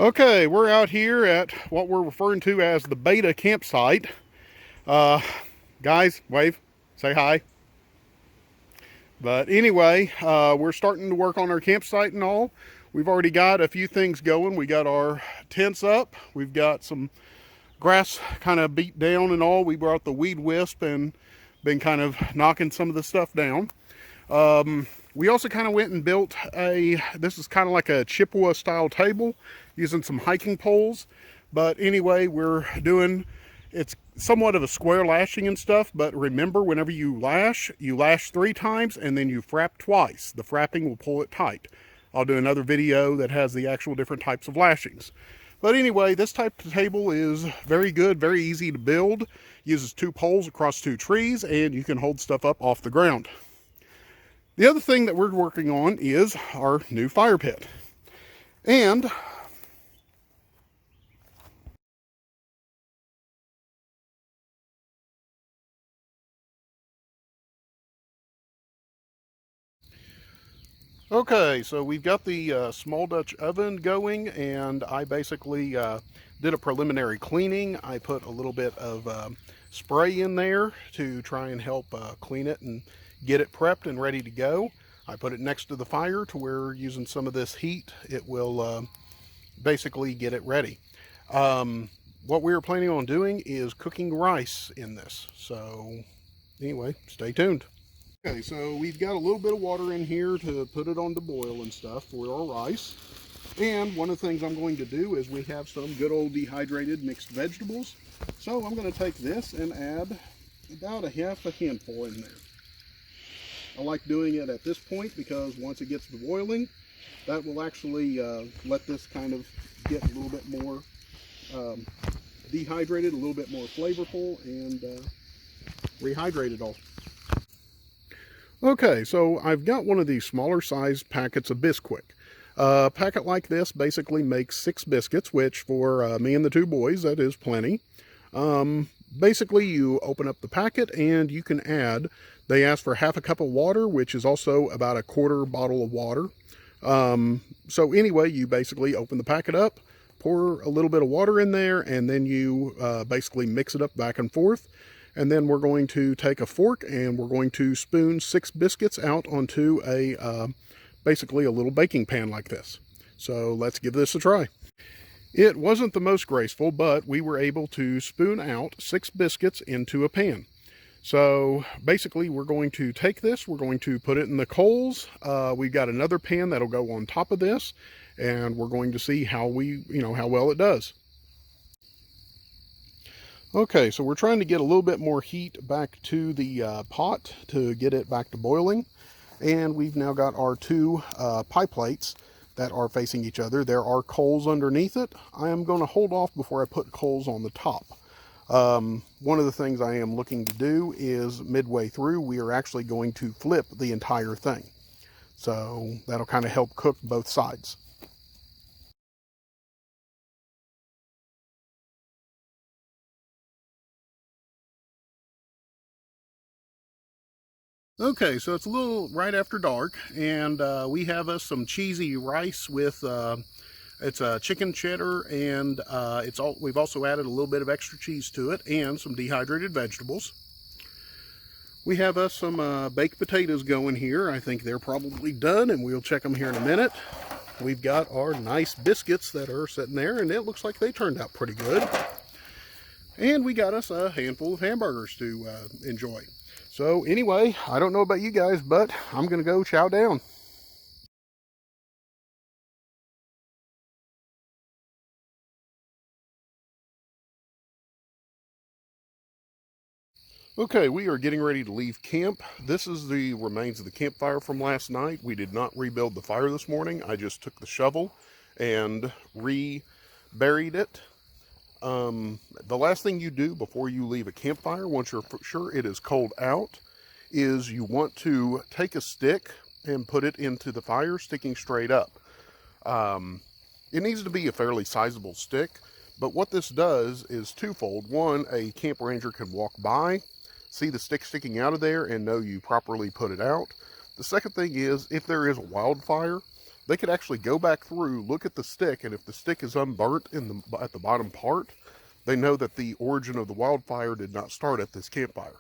Okay, we're out here at what we're referring to as the beta campsite. Uh, Guys, wave, say hi. But anyway, we're starting to work on our campsite and all. We've already got a few things going. We got our tents up. We've got some grass kind of beat down and all. We brought the weed wisp and been kind of knocking some of the stuff down. We also kind of went and built this is kind of like a Chippewa style table using some hiking poles. But anyway, it's somewhat of a square lashing and stuff, but remember, whenever you lash 3 times and then you frap twice. The frapping will pull it tight. I'll do another video that has the actual different types of lashings. But anyway, this type of table is very good, very easy to build. Uses 2 poles across 2 trees, and you can hold stuff up off the ground. The other thing that we're working on is our new fire pit. And okay, so we've got the small Dutch oven going, and I basically did a preliminary cleaning. I put a little bit of spray in there to try and help clean it and get it prepped and ready to go. I put it next to the fire to where, using some of this heat, it will basically get it ready. What we were planning on doing is cooking rice in this. So anyway, stay tuned. Okay, so we've got a little bit of water in here to put it on to boil and stuff for our rice. And one of the things I'm going to do is we have some good old dehydrated mixed vegetables. So I'm going to take this and add about a half a handful in there. I like doing it at this point because once it gets to boiling, that will actually let this kind of get a little bit more dehydrated, a little bit more flavorful, and rehydrate it all. Okay, so I've got one of these smaller sized packets of Bisquick. A packet like this basically makes 6 biscuits, which for me and the 2 boys, that is plenty. Basically, you open up the packet and you can add, they ask for half a cup of water, which is also about a quarter bottle of water. So anyway, you basically open the packet up, pour a little bit of water in there, and then you basically mix it up back and forth. And then we're going to take a fork and we're going to spoon 6 biscuits out onto basically a little baking pan like this. So let's give this a try. It wasn't the most graceful, but we were able to spoon out 6 biscuits into a pan. So basically we're going to take this, we're going to put it in the coals. We've got another pan that'll go on top of this, and we're going to see how well it does. Okay, so we're trying to get a little bit more heat back to the pot to get it back to boiling. And we've now got our 2 pie plates that are facing each other. There are coals underneath it. I am going to hold off before I put coals on the top. One of the things I am looking to do is midway through, we are actually going to flip the entire thing. So that'll kind of help cook both sides. Okay, so it's a little right after dark, and we have us some cheesy rice with it's chicken cheddar, and we've also added a little bit of extra cheese to it and some dehydrated vegetables. We have us some baked potatoes going here. I think they're probably done, and we'll check them here in a minute. We've got our nice biscuits that are sitting there, and it looks like they turned out pretty good. And we got us a handful of hamburgers to enjoy. So anyway, I don't know about you guys, but I'm going to go chow down. Okay, we are getting ready to leave camp. This is the remains of the campfire from last night. We did not rebuild the fire this morning. I just took the shovel and re-buried it. The last thing you do before you leave a campfire, once you're sure it is cold out, is you want to take a stick and put it into the fire sticking straight up. It needs to be a fairly sizable stick, but what this does is twofold. One, a camp ranger can walk by, see the stick sticking out of there, and know you properly put it out. The second thing is, if there is a wildfire, they could actually go back through, look at the stick, and if the stick is unburnt at the bottom part, they know that the origin of the wildfire did not start at this campfire.